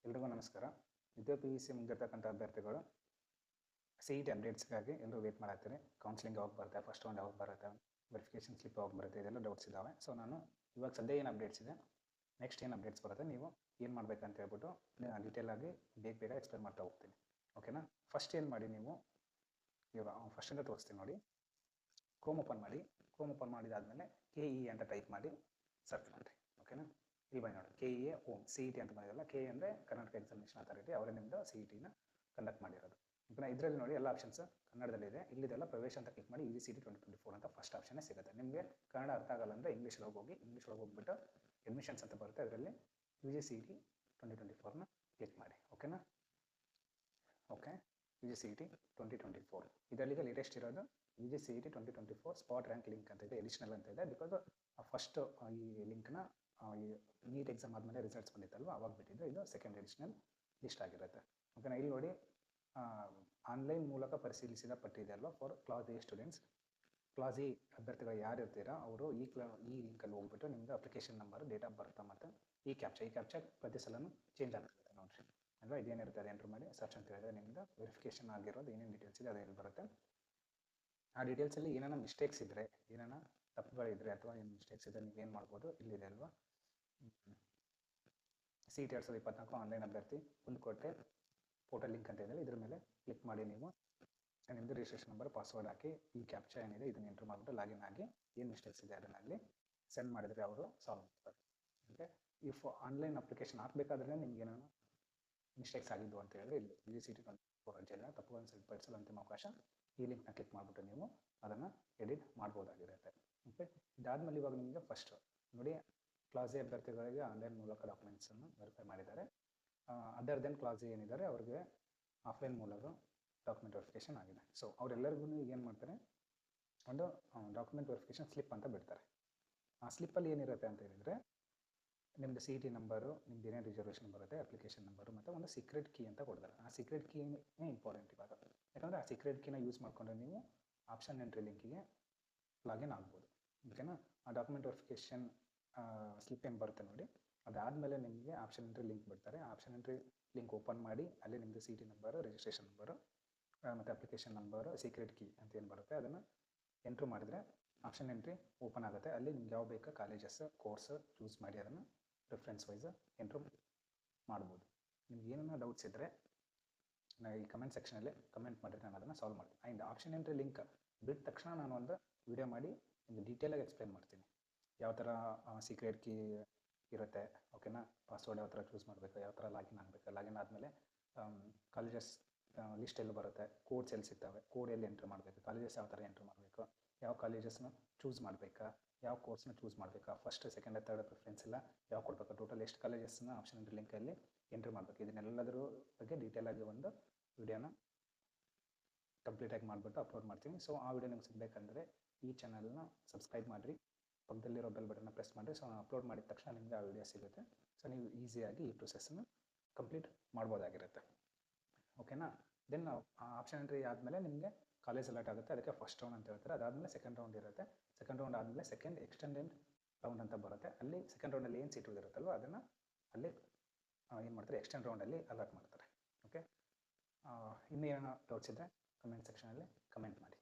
ಎಲ್ರಿಗೂ ನಮಸ್ಕಾರ. ವಿದ್ಯಾ PUC ಮುಂದಿರ್ತಕ್ಕಂಥ ಅಭ್ಯರ್ಥಿಗಳು CET ಅಪ್ಡೇಟ್ಸ್ಗಾಗಿ ಎಲ್ಲರೂ ವೇಟ್ ಮಾಡತ್ತೀರಿ. ಕೌನ್ಸಿಲಿಂಗ್ ಯಾವಾಗ ಬರುತ್ತೆ, ಫಸ್ಟ್ ರೌಂಡ್ ಯಾವಾಗ ಬರುತ್ತೆ, ವೆರಿಫಿಕೇಷನ್ ಸ್ಲಿಪ್ ಯಾವಾಗ ಬರುತ್ತೆ, ಇದೆಲ್ಲ ಡೌಟ್ಸ್ ಇದ್ದಾವೆ. ಸೊ ನಾನು ಇವಾಗ ಸದ್ಯ ಏನು ಅಪ್ಡೇಟ್ಸ್ ಇದೆ, ನೆಕ್ಸ್ಟ್ ಏನು ಅಪ್ಡೇಟ್ಸ್ ಬರುತ್ತೆ, ನೀವು ಏನು ಮಾಡಬೇಕಂತ ಹೇಳ್ಬಿಟ್ಟು ಡೀಟೇಲ್ ಆಗಿ ಬೇಗ ಎಕ್ಸ್ಪ್ಲೇನ್ ಮಾಡ್ತಾ ಹೋಗ್ತೀನಿ. ಓಕೆನಾ? ಫಸ್ಟ್ ಏನು ಮಾಡಿ, ನೀವು ಇವಾಗ ಫಸ್ಟಿಂದ ತೋರಿಸ್ತೀನಿ ನೋಡಿ. ಕ್ರೋಮ್ ಓಪನ್ ಮಾಡಿ. ಕ್ರೋಮ್ ಓಪನ್ ಮಾಡಿದಾದ್ಮೇಲೆ KE ಅಂತ ಟೈಪ್ ಮಾಡಿ ಸರ್ಚ್ ಮಾಡಿರಿ. ಓಕೆನಾ? ಇಲ್ಲಿ ಬನ್ನಿ ನೋಡಿ, KEA ಓಮ್ CET ಅಂತ ಬಂದಿರಲ್ಲ. KE ಅಂದರೆ ಕರ್ನಾಟಕ ಎಕ್ಸಾಮಿನೇಷನ್ ಅಥಾರಿಟಿ, ಅವರೇ ನಿಮ್ಮದು CETನ ಕಂಡಕ್ಟ್ ಮಾಡಿರೋದು. ಓಕೆನಾ? ಇದರಲ್ಲಿ ನೋಡಿ ಎಲ್ಲ ಆಪ್ಷನ್ಸ್ ಕನ್ನಡದಲ್ಲಿದೆ. ಇಲ್ಲಿದೆಲ್ಲ ಪ್ರವೇಶ ಅಂತ ಕ್ಲಿಕ್ ಮಾಡಿ UGCET 2024 ಅಂತ ಫಸ್ಟ್ ಆಪ್ಷನ್ನೇ ಸಿಗುತ್ತೆ. ನಿಮಗೆ ಕನ್ನಡ ಅರ್ಥ ಆಗಲ್ಲ ಅಂದರೆ ಇಂಗ್ಲೀಷ್ ಒಳಗೆ ಹೋಗ್ಬಿಟ್ಟು ಅಡ್ಮಿಷನ್ಸ್ ಅಂತ ಬರುತ್ತೆ, ಅದರಲ್ಲಿ UGCET 2024ನ ಕ್ಲಿಕ್ ಮಾಡಿ. ಓಕೆನಾ? ಓಕೆ, UGCET 2024 ಇದರಲ್ಲಿಗೆ ಲೇಟೆಸ್ಟ್ ಇರೋದು UGCET 2024 ಸ್ಪಾಟ್ ರ್ಯಾಂಕ್ ಲಿಂಕ್ ಅಂತ ಇದೆ, ಎಡಿಷನಲ್ ಅಂತ ಇದೆ. ಬಿಕಾಸ್ ಫಸ್ಟ್ ಈ ಲಿಂಕ್ನ ನೀಟ್ ಎಕ್ಸಾಮ್ ಆದಮೇಲೆ ರಿಸಲ್ಟ್ಸ್ ಬಂದಿತ್ತಲ್ವ, ಅವಾಗ ಬಿಟ್ಟಿದ್ದು. ಇದು ಸೆಕೆಂಡ್ ಎಡಿಷನಲ್ ಲಿಸ್ಟ್ ಆಗಿರುತ್ತೆ. ಓಕೆನಾ? ಇಲ್ಲಿ ನೋಡಿ, ಆನ್ಲೈನ್ ಮೂಲಕ ಪರಿಶೀಲಿಸಿದ ಪಟ್ಟಿದೆ ಅಲ್ವಾ, for class A students. Class A ಅಭ್ಯರ್ಥಿಗಳು ಯಾರು ಇರ್ತೀರಾ ಅವರು ಈ ಲಿಂಕಲ್ಲಿ ಹೋಗ್ಬಿಟ್ಟು ನಿಮ್ಮದು application number, date of birth ಮತ್ತು ಈ ಕ್ಯಾಪ್ಚಾ ಪ್ರತಿ ಸಲನೂ ಚೇಂಜ್ ಆಗ್ತಿರುತ್ತೆ ನೋಡಿರಿ. ಅಂದರೆ ಇದೇನಿರುತ್ತೆ ಎಂಟ್ರ್ ಮಾಡಿ ಸರ್ಚ್ ಅಂತ ಹೇಳಿದ್ರೆ ನಿಮ್ಮದು ವೆರಿಫಿಕೇಷನ್ ಆಗಿರೋದು ಏನೇನು ಡೀಟೇಲ್ಸ್ ಇದೆ ಅದೇನು ಬರುತ್ತೆ. ಆ ಡೀಟೇಲ್ಸಲ್ಲಿ ಏನೇನೋ ಮಿಸ್ಟೇಕ್ಸ್ ಇದ್ದರೆ, ಏನೇನೋ ತಪ್ಪುಗಳಿದ್ರೆ ಅಥವಾ ಏನು ಮಿಸ್ಟೇಕ್ಸ್ ಇದ್ದರೆ ನೀವೇನು ಮಾಡ್ಬೋದು, ಇಲ್ಲಿದೆ ಅಲ್ವಾ, CET 2024 ಆನ್ಲೈನ್ ಅಭ್ಯರ್ಥಿ ಕುಂದಕೋಟೆ ಪೋರ್ಟಲ್ ಲಿಂಕ್ ಅಂತ ಇದೆ. ಇದ್ರ ಮೇಲೆ ಕ್ಲಿಕ್ ಮಾಡಿ ನೀವು ನಿಮ್ಮದು ರಿಜಿಸ್ಟ್ರೇಷನ್ ನಂಬರ್, ಪಾಸ್ವರ್ಡ್ ಹಾಕಿ ಈ ಕ್ಯಾಪ್ಚಾ ಏನಿದೆ ಇದನ್ನು ಎಂಟ್ರ್ ಮಾಡಿಬಿಟ್ಟು ಲಾಗಿನ್ ಆಗಿ ಏನು ಮಿಸ್ಟೇಕ್ಸ್ ಇದೆ ಅದನ್ನು ಅಲ್ಲಿ ಸೆಂಡ್ ಮಾಡಿದರೆ ಅವರು ಸಾಲ್ವ್ ಮಾಡ್ತಾರೆ. ಓಕೆ, ಇಫ್ ಆನ್ಲೈನ್ ಅಪ್ಲಿಕೇಶನ್ ಹಾಕಬೇಕಾದ್ರೆ ನಿಮ್ಗೆ ಏನೋ ಮಿಸ್ಟೇಕ್ಸ್ ಆಗಿದ್ದು ಅಂತ ಹೇಳಿದ್ರೆ ಇಲ್ಲಿ UGCET 2024 ಅರ್ಜಿಯನ್ನು ತಪ್ಪುಗಳನ್ನು ಸರಿಪಡಿಸಲು ಅಂತಿಮ ಅವಕಾಶ. ಈ ಲಿಂಕ್ನ ಕ್ಲಿಕ್ ಮಾಡಿಬಿಟ್ಟು ನೀವು ಅದನ್ನು ಎಡಿಟ್ ಮಾಡ್ಬೋದಾಗಿರುತ್ತೆ. ಓಕೆ, ಇದಾದಮೇಲೆ ಇವಾಗ ನಿಮಗೆ ಫಸ್ಟ್ ನೋಡಿ, ಕ್ಲಾಸ್ ಎ ಅಭ್ಯರ್ಥಿಗಳಿಗೆ ಆನ್ಲೈನ್ ಮೂಲಕ ಡಾಕ್ಯುಮೆಂಟ್ಸನ್ನು ವೆರಿಫೈ ಮಾಡಿದ್ದಾರೆ. ಅದರ್ ದೆನ್ ಕ್ಲಾಸ್ ಎ ಏನಿದ್ದಾರೆ ಅವ್ರಿಗೆ ಆಫ್ಲೈನ್ ಮೂಲಕ ಡಾಕ್ಯುಮೆಂಟ್ ವೆರಿಫಿಕೇಷನ್ ಆಗಿದೆ. ಸೊ ಅವರೆಲ್ಲರಿಗೂ ಏನು ಮಾಡ್ತಾರೆ, ಒಂದು ಡಾಕ್ಯುಮೆಂಟ್ ವೆರಿಫಿಕೇಷನ್ ಸ್ಲಿಪ್ ಅಂತ ಬಿಡ್ತಾರೆ. ಆ ಸ್ಲಿಪ್ಪಲ್ಲಿ ಏನಿರುತ್ತೆ ಅಂತ ಹೇಳಿದರೆ ನಿಮ್ಮದು CET ನಂಬರು, ನಿಮ್ದು ಏನೇನು ರಿಸರ್ವೇಷನ್ ಬರುತ್ತೆ, ಅಪ್ಲಿಕೇಶನ್ ನಂಬರು ಮತ್ತು ಒಂದು ಸೀಕ್ರೆಟ್ ಕೀ ಅಂತ ಕೊಡ್ತಾರೆ. ಆ ಸೀಕ್ರೆಟ್ ಕೀನೇ ಇಂಪಾರ್ಟೆಂಟ್ ಇವಾಗ. ಯಾಕಂದರೆ ಆ ಸೀಕ್ರೆಟ್ ಕೀನ ಯೂಸ್ ಮಾಡಿಕೊಂಡ್ರೆ ನೀವು ಆಪ್ಷನ್ ಎಂಟ್ರಿ ಲಿಂಕಿಗೆ ಲಾಗಿನ್ ಆಗ್ಬೋದು. ಓಕೆನಾ? ಆ ಡಾಕ್ಯುಮೆಂಟ್ ವೆರಿಫಿಕೇಷನ್ ಸ್ಲಿಪ್ ಏನು ಬರುತ್ತೆ ನೋಡಿ, ಅದಾದಮೇಲೆ ನಿಮಗೆ ಆಪ್ಷನ್ ಎಂಟ್ರಿ ಲಿಂಕ್ ಬಿಡ್ತಾರೆ. ಆ ಆಪ್ಷನ್ ಎಂಟ್ರಿ ಲಿಂಕ್ ಓಪನ್ ಮಾಡಿ ಅಲ್ಲಿ ನಿಮ್ಮದು CET ನಂಬರು, ರಿಜಿಸ್ಟ್ರೇಷನ್ ನಂಬರು ಮತ್ತು ಅಪ್ಲಿಕೇಶನ್ ನಂಬರು, ಸೀಕ್ರೆಟ್ ಕೀ ಅಂತ ಏನು ಬರುತ್ತೆ ಅದನ್ನು ಎಂಟ್ರ್ ಮಾಡಿದರೆ ಆಪ್ಷನ್ ಎಂಟ್ರಿ ಓಪನ್ ಆಗುತ್ತೆ. ಅಲ್ಲಿ ನಿಮ್ಗೆ ಯಾವ ಬೇಕಾ ಕಾಲೇಜಸ್, ಕೋರ್ಸ್ ಚೂಸ್ ಮಾಡಿ ಅದನ್ನು ಪ್ರಿಫರೆನ್ಸ್ ವೈಸ್ ಎಂಟ್ರ್ ಮಾಡ್ಬೋದು. ನಿಮ್ಗೆ ಏನೇನೋ ಡೌಟ್ಸ್ ಇದ್ದರೆ ನಾನು ಈ ಕಮೆಂಟ್ ಸೆಕ್ಷನಲ್ಲಿ ಕಮೆಂಟ್ ಮಾಡಿದ್ರೆ ನಾನು ಅದನ್ನು ಸಾಲ್ವ್ ಮಾಡ್ತೀನಿ. ಆ್ಯಂಡ್ ಆಪ್ಷನ್ ಎಂಟ್ರಿ ಲಿಂಕ್ ಬಿಟ್ಟ ತಕ್ಷಣ ನಾನು ಒಂದು ವಿಡಿಯೋ ಮಾಡಿ ನಿಮಗೆ ಡೀಟೇಲಾಗಿ ಎಕ್ಸ್ಪ್ಲೇನ್ ಮಾಡ್ತೀನಿ. ಯಾವ ಥರ ಸೀಕ್ರೆಟ್ ಕೀ ಇರುತ್ತೆ, ಓಕೆನಾ, ಪಾಸ್ವರ್ಡ್ ಯಾವ ಥರ ಚೂಸ್ ಮಾಡಬೇಕು, ಯಾವ ಥರ ಲಾಗಿನ್ ಆಗಬೇಕು, ಲಾಗಿನ್ ಆದಮೇಲೆ ಕಾಲೇಜಸ್ ಲಿಸ್ಟ್ ಎಲ್ಲಿ ಬರುತ್ತೆ, ಕೋಡ್ಸ್ ಎಲ್ಲಿ ಸಿಗ್ತವೆ, ಕೋಡ್ ಎಲ್ಲಿ ಎಂಟ್ರ್ ಮಾಡಬೇಕು, ಕಾಲೇಜಸ್ ಯಾವ ಥರ ಎಂಟ್ರ್ ಮಾಡಬೇಕು, ಯಾವ ಕಾಲೇಜಸ್ನ ಚೂಸ್ ಮಾಡಬೇಕಾ, ಯಾವ ಕೋರ್ಸ್ನ ಚೂಸ್ ಮಾಡಬೇಕಾ, ಫಸ್ಟ್ ಸೆಕೆಂಡ್ ಥರ್ಡ್ ಪ್ರಿಫರೆನ್ಸ್ ಎಲ್ಲ ಯಾವ ಕೊಡಬೇಕು, ಟೋಟಲ್ ಎಷ್ಟು ಕಾಲೇಜಸ್ನ ಆಪ್ಷನ್ ಎಂಟ್ರಿ ಲಿಂಕಲ್ಲಿ ಎಂಟ್ರ್ ಮಾಡಬೇಕು, ಇದನ್ನೆಲ್ಲದರ ಬಗ್ಗೆ ಡೀಟೇಲಾಗಿ ಒಂದು ವಿಡಿಯೋನ ಕಂಪ್ಲೀಟಾಗಿ ಮಾಡಿಬಿಟ್ಟು ಅಪ್ಲೋಡ್ ಮಾಡ್ತೀನಿ. ಸೊ ಆ ವಿಡಿಯೋ ನಿಮ್ಗೆ ಸಿಗಬೇಕಂದ್ರೆ ಈ ಚಾನಲ್ನ ಸಬ್ಸ್ಕ್ರೈಬ್ ಮಾಡಿರಿ, ಪಕ್ಕದಲ್ಲಿರೋ ಬೆಲ್ ಬಟನ್ನ ಪ್ರೆಸ್ ಮಾಡಿರಿ. ಸೊ ನಾನು ಅಪ್ಲೋಡ್ ಮಾಡಿದ ತಕ್ಷಣ ನಿಮಗೆ ಆ ವಿಡಿಯೋ ಸಿಗುತ್ತೆ. ಸೊ ನೀವು ಈಸಿಯಾಗಿ ಈ ಪ್ರೊಸೆಸ್ಸನ್ನು ಕಂಪ್ಲೀಟ್ ಮಾಡ್ಬೋದಾಗಿರುತ್ತೆ. ಓಕೆನಾ? ದೆನ್ ಆಪ್ಷನ್ ಎಂಟ್ರಿ ಆದಮೇಲೆ ನಿಮಗೆ ಕಾಲೇಜ್ ಅಲರ್ಟ್ ಆಗುತ್ತೆ. ಅದಕ್ಕೆ ಫಸ್ಟ್ ರೌಂಡ್ ಅಂತ ಹೇಳ್ತಾರೆ. ಅದಾದಮೇಲೆ ಸೆಕೆಂಡ್ ರೌಂಡ್ ಇರುತ್ತೆ. ಸೆಕೆಂಡ್ ರೌಂಡ್ ಆದಮೇಲೆ ಸೆಕೆಂಡ್ ಎಕ್ಸ್ಟೆಂಡೆಡ್ ರೌಂಡ್ ಅಂತ ಬರುತ್ತೆ. ಅಲ್ಲಿ ಸೆಕೆಂಡ್ ರೌಂಡಲ್ಲಿ ಏನು ಸೀಟ್ ಇರುತ್ತಲ್ವ ಅದನ್ನು ಅಲ್ಲಿ ಏನು ಮಾಡ್ತಾರೆ, ಎಕ್ಸ್ಟೆಂಡ್ ರೌಂಡಲ್ಲಿ ಅಲರ್ಟ್ ಮಾಡ್ತಾರೆ. ಓಕೆ, ಇನ್ನೂ ಏನೋ ಡೌಟ್ಸ್ ಇದ್ದರೆ ಕಮೆಂಟ್ ಸೆಕ್ಷನಲ್ಲಿ ಕಮೆಂಟ್ ಮಾಡಿ.